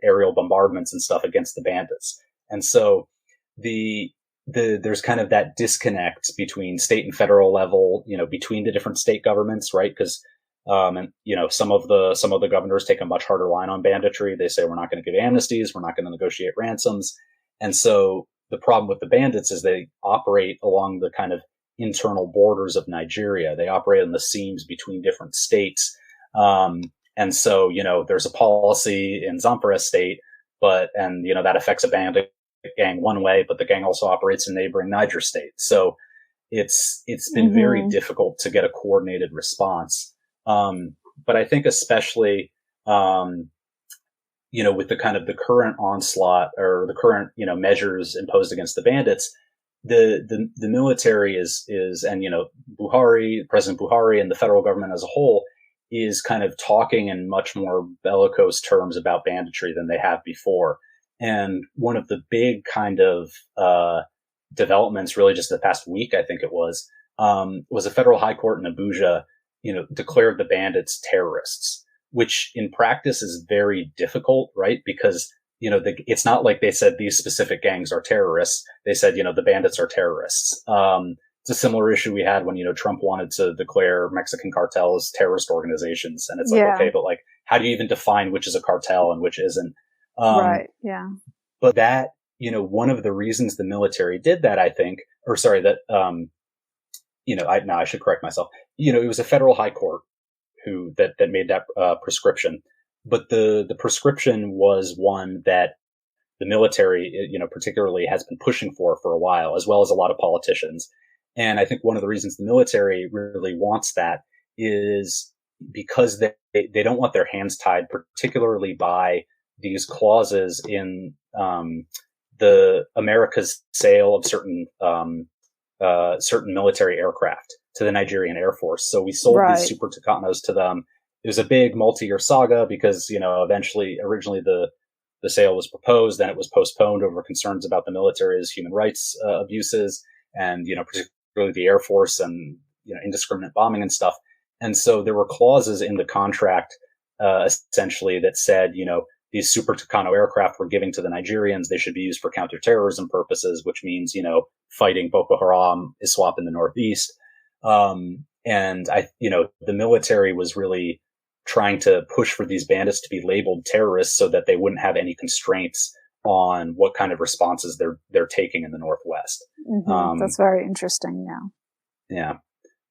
aerial bombardments and stuff against the bandits. And so there's kind of that disconnect between state and federal level, between the different state governments, right? Because some of the governors take a much harder line on banditry. They say, we're not going to give amnesties, we're not going to negotiate ransoms. And so the problem with the bandits is they operate along the kind of internal borders of Nigeria. They operate on the seams between different states. And so, there's a policy in Zamfara state, and that affects a bandit gang one way, but the gang also operates in neighboring Niger state. So it's been very difficult to get a coordinated response. But I think especially, with the kind of the current onslaught or the current, measures imposed against the bandits, the military is, and, President Buhari and the federal government as a whole is kind of talking in much more bellicose terms about banditry than they have before. And one of the big kind of, developments really just the past week, I think it was a federal high court in Abuja, declared the bandits terrorists, which in practice is very difficult, right? Because, it's not like they said these specific gangs are terrorists. They said, the bandits are terrorists. It's a similar issue we had when, Trump wanted to declare Mexican cartels terrorist organizations. And it's like, okay, but like, how do you even define which is a cartel and which isn't? Right. Yeah. But that, one of the reasons the military did that, I think, I should correct myself. It was a federal high court that made that prescription. But the prescription was one that the military, particularly has been pushing for a while, as well as a lot of politicians. And I think one of the reasons the military really wants that is because they don't want their hands tied, particularly by these clauses in the America's sale of certain military aircraft to the Nigerian Air Force. So we sold these Super Tucanos to them. It was a big multi-year saga because, originally the sale was proposed, then it was postponed over concerns about the military's human rights abuses and, particularly the Air Force and, indiscriminate bombing and stuff. And so there were clauses in the contract, essentially that said, these Super Tucano aircraft were giving to the Nigerians. They should be used for counterterrorism purposes, which means, fighting Boko Haram, ISWAP in the Northeast. And the military was really trying to push for these bandits to be labeled terrorists so that they wouldn't have any constraints on what kind of responses they're taking in the Northwest. That's very interesting. Yeah. Yeah.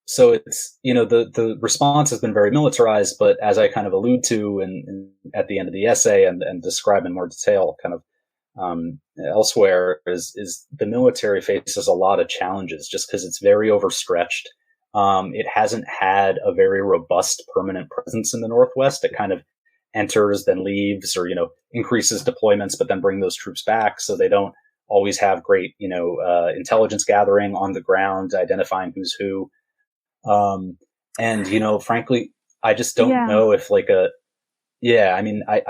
So it's, the response has been very militarized, but as I kind of allude to at the end of the essay and describe in more detail kind of elsewhere, is the military faces a lot of challenges just because it's very overstretched. It hasn't had a very robust permanent presence in the Northwest. It kind of enters, then leaves, or, increases deployments, but then bring those troops back. So they don't always have great, intelligence gathering on the ground, identifying who's who. And, frankly, I just don't know if I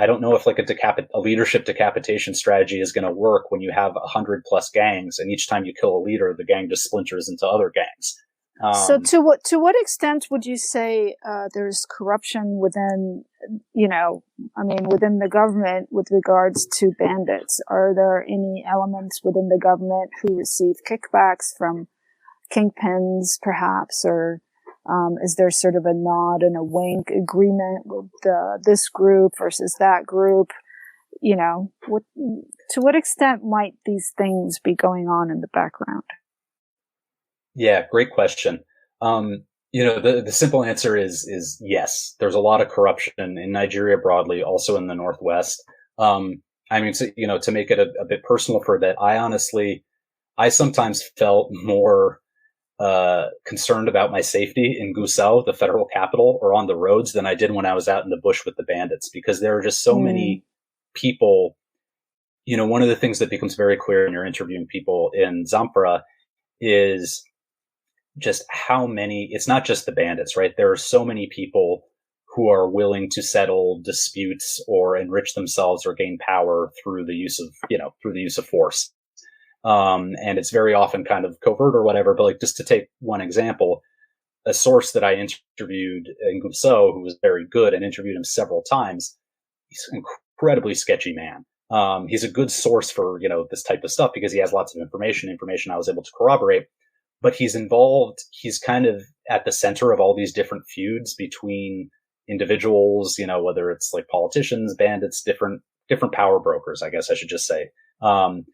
don't know if a leadership decapitation strategy is going to work when you have 100+ gangs, and each time you kill a leader, the gang just splinters into other gangs. So to what extent would you say there's corruption within within the government with regards to bandits? Are there any elements within the government who receive kickbacks from kingpins, perhaps, or is there sort of a nod and a wink agreement with this group versus that group? To what extent might these things be going on in the background? Yeah, great question. The simple answer is yes. There's a lot of corruption in Nigeria broadly, also in the Northwest. To make it a bit personal for a bit, I sometimes felt more concerned about my safety in Gusau, the federal capital, or on the roads than I did when I was out in the bush with the bandits, because there are just so many people. One of the things that becomes very clear when you're interviewing people in Zamfara is just how many, it's not just the bandits, right? There are so many people who are willing to settle disputes or enrich themselves or gain power through the use of force. And it's very often kind of covert or whatever, but just to take one example, a source that I interviewed in Gusau, who was very good and interviewed him several times, he's an incredibly sketchy man. He's a good source for, this type of stuff because he has lots of information I was able to corroborate. But he's kind of at the center of all these different feuds between individuals, whether it's like politicians, bandits, different power brokers, I guess I should just say. And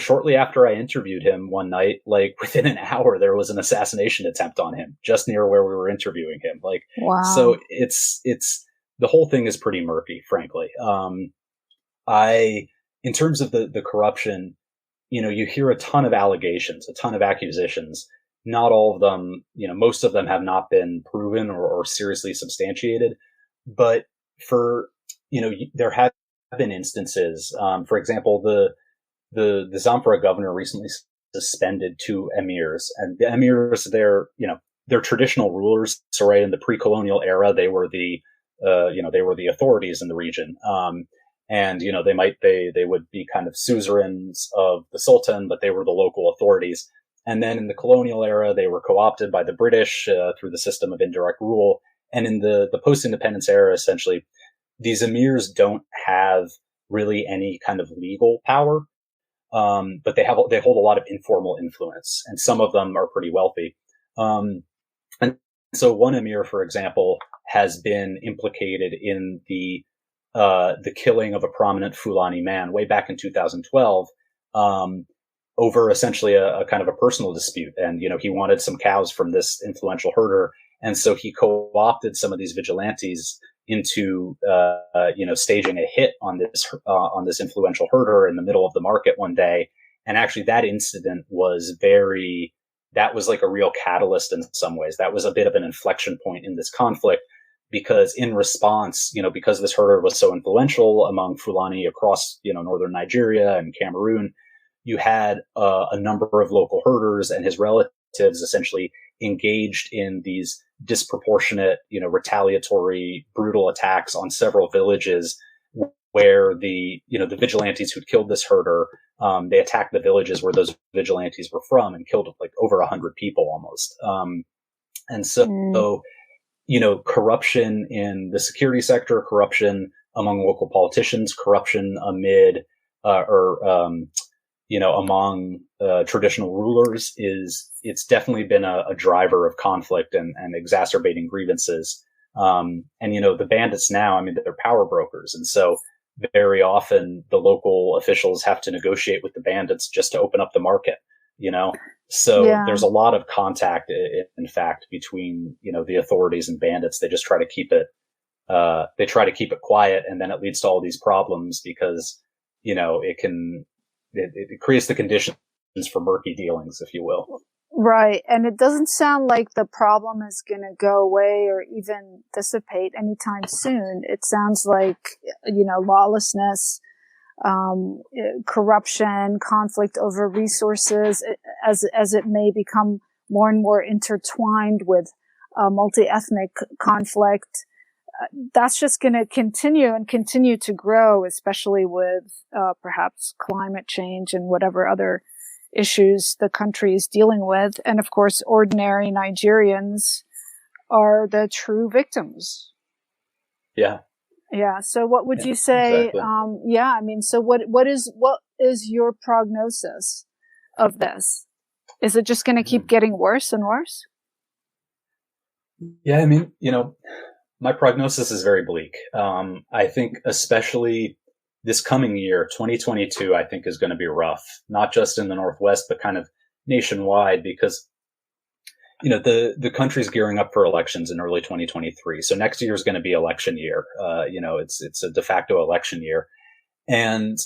shortly after I interviewed him one night, within an hour, there was an assassination attempt on him just near where we were interviewing him. Wow. So it's the whole thing is pretty murky, frankly. In terms of the corruption, you hear a ton of allegations, a ton of accusations. Not all of them, most of them have not been proven or seriously substantiated. But there have been instances. For example, the Zamfara governor recently suspended 2 emirs, and the emirs, they're traditional rulers. So right in the pre-colonial era, they were the authorities in the region. And, they would be kind of suzerains of the Sultan, but they were the local authorities. And then in the colonial era, they were co-opted by the British through the system of indirect rule. And in the post-independence era, essentially, these emirs don't have really any kind of legal power, but they hold a lot of informal influence, and some of them are pretty wealthy. And so one emir, for example, has been implicated in the killing of a prominent Fulani man way back in 2012, over essentially a kind of a personal dispute. And, he wanted some cows from this influential herder. And so he co-opted some of these vigilantes into, staging a hit on this influential herder in the middle of the market one day. And actually that incident was like a real catalyst in some ways. That was a bit of an inflection point in this conflict. Because in response, because this herder was so influential among Fulani across, northern Nigeria and Cameroon, you had a number of local herders and his relatives essentially engaged in these disproportionate, retaliatory, brutal attacks on several villages where the vigilantes who'd killed this herder, they attacked the villages where those vigilantes were from and killed over 100 people almost. And so corruption in the security sector, corruption among local politicians, corruption amid among traditional rulers it's definitely been a driver of conflict and exacerbating grievances. And, the bandits now, I mean, they're power brokers. And so very often the local officials have to negotiate with the bandits just to open up the market, you know? So Yeah. there's a lot of contact, in fact, between, the authorities and bandits. They just try to keep it, quiet, and then it leads to all these problems because, it creates the conditions for murky dealings, if you will. Right. And it doesn't sound like the problem is going to go away or even dissipate anytime soon. It sounds like, lawlessness, corruption, conflict over resources, as it may become more and more intertwined with multi-ethnic conflict. That's just going to continue to grow, especially with perhaps climate change and whatever other issues the country is dealing with. And of course, ordinary Nigerians are the true victims. Yeah. Yeah. So what would you say? Exactly. So what is your prognosis of this? Is it just going to keep getting worse and worse? Yeah. My prognosis is very bleak. I think especially this coming year, 2022, I think is going to be rough, not just in the Northwest, but kind of nationwide because, the country's gearing up for elections in early 2023. So next year is going to be election year. It's a de facto election year. And,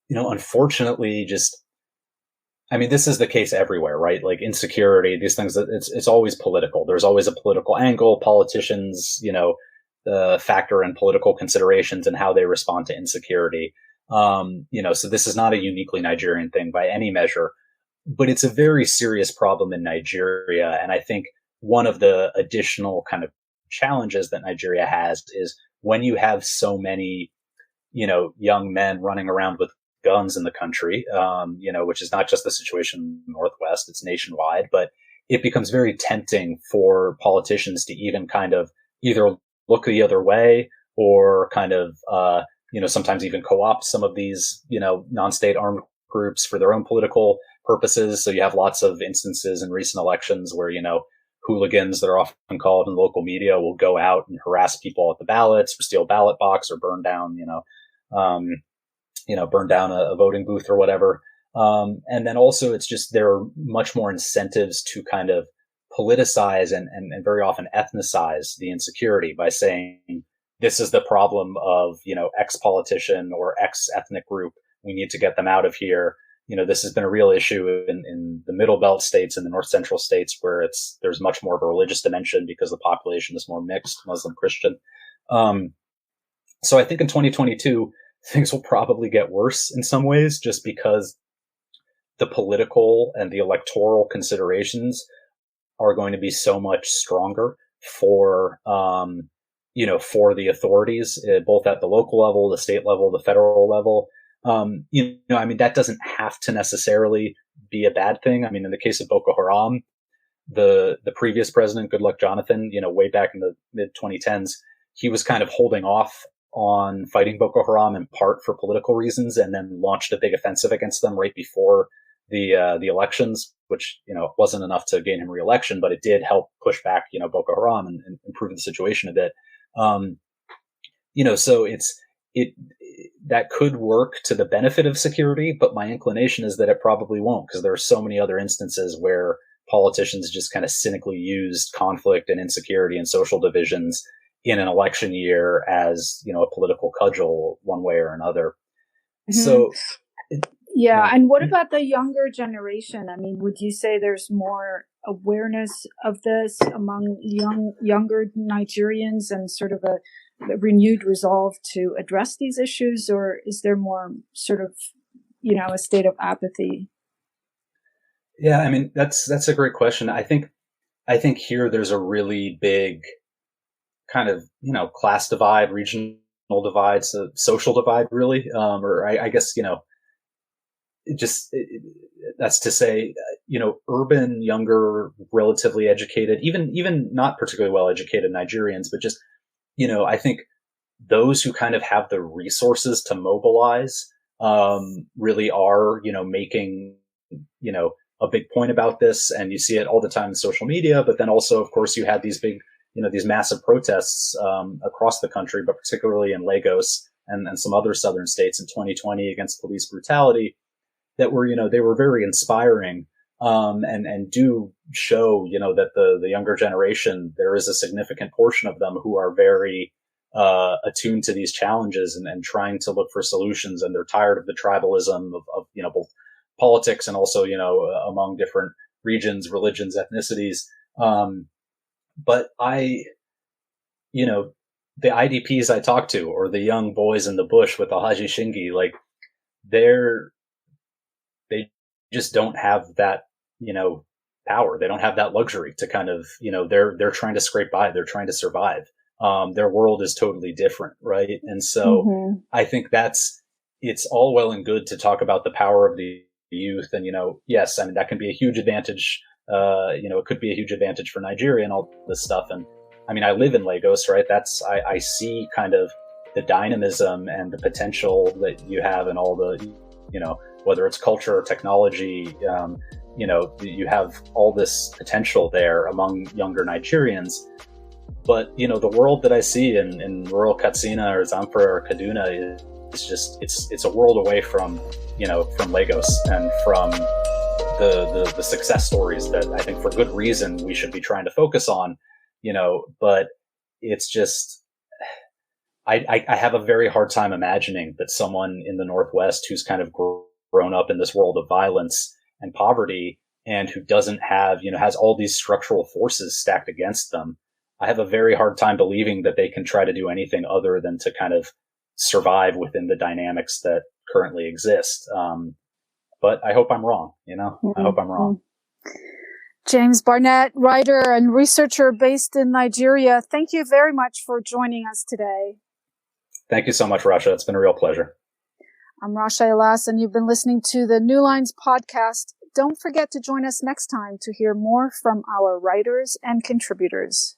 unfortunately, this is the case everywhere, right? Like insecurity, these things, it's always political. There's always a political angle. Politicians, factor in political considerations and how they respond to insecurity. So this is not a uniquely Nigerian thing by any measure, but it's a very serious problem in Nigeria. And I think one of the additional kind of challenges that Nigeria has is when you have so many, young men running around with guns in the country, which is not just the situation in the Northwest, it's nationwide, but it becomes very tempting for politicians to even kind of either look the other way or kind of, sometimes even co-opt some of these, non-state armed groups for their own political purposes. So you have lots of instances in recent elections where, hooligans that are often called in the local media will go out and harass people at the ballots or steal ballot box or burn down, burn down a voting booth or whatever. And then also it's just, there are much more incentives to kind of politicize and very often ethnicize the insecurity by saying, this is the problem of, X politician or X ethnic group. We need to get them out of here. This has been a real issue in the middle belt states and the north central states where there's much more of a religious dimension because the population is more mixed, Muslim, Christian. So I think in 2022, things will probably get worse in some ways just because the political and the electoral considerations are going to be so much stronger for, for the authorities, both at the local level, the state level, the federal level. That doesn't have to necessarily be a bad thing. In the case of Boko Haram, the previous president, Goodluck Jonathan, way back in the mid 2010s, he was kind of holding off on fighting Boko Haram in part for political reasons, and then launched a big offensive against them right before the elections, which, wasn't enough to gain him re-election, but it did help push back, Boko Haram and improve the situation a bit. So that could work to the benefit of security, but my inclination is that it probably won't, because there are so many other instances where politicians just kind of cynically used conflict and insecurity and social divisions in an election year as, a political cudgel one way or another. Mm-hmm. So. Yeah. And what about the younger generation? Would you say there's more awareness of this among younger Nigerians and sort of a renewed resolve to address these issues, or is there more sort of, a state of apathy? Yeah, that's a great question. I think here there's a really big kind of, class divide, regional divide, so social divide, really. I guess, that's to say, urban, younger, relatively educated, even not particularly well educated Nigerians, but just, I think those who kind of have the resources to mobilize, really are, making, a big point about this. And you see it all the time in social media, but then also, of course, you had these big, these massive protests across the country, but particularly in Lagos and some other southern states in 2020 against police brutality that were, they were very inspiring, and do show, that the younger generation, there is a significant portion of them who are very attuned to these challenges and trying to look for solutions. And they're tired of the tribalism of both politics and also, among different regions, religions, ethnicities. But the IDPs I talk to, or the young boys in the bush with the Haji Shingi, like they just don't have that, power. They don't have that luxury to kind of, they're trying to scrape by. They're trying to survive. Their world is totally different. Right. And so I think it's all well and good to talk about the power of the youth. And, yes, I mean, that can be a huge advantage. It could be a huge advantage for Nigeria and all this stuff. And I mean, I live in Lagos, right? I see kind of the dynamism and the potential that you have in all the, whether it's culture or technology, you have all this potential there among younger Nigerians. But, the world that I see in rural Katsina or Zamfara or Kaduna is just, it's a world away from, from Lagos and from the success stories that I think for good reason we should be trying to focus on, but it's just, I have a very hard time imagining that someone in the Northwest who's kind of grown up in this world of violence and poverty and who doesn't have, has all these structural forces stacked against them. I have a very hard time believing that they can try to do anything other than to kind of survive within the dynamics that currently exist. But I hope I'm wrong, I hope I'm wrong. James Barnett, writer and researcher based in Nigeria, thank you very much for joining us today. Thank you so much, Rasha. It's been a real pleasure. I'm Rasha Elass, and you've been listening to the New Lines podcast. Don't forget to join us next time to hear more from our writers and contributors.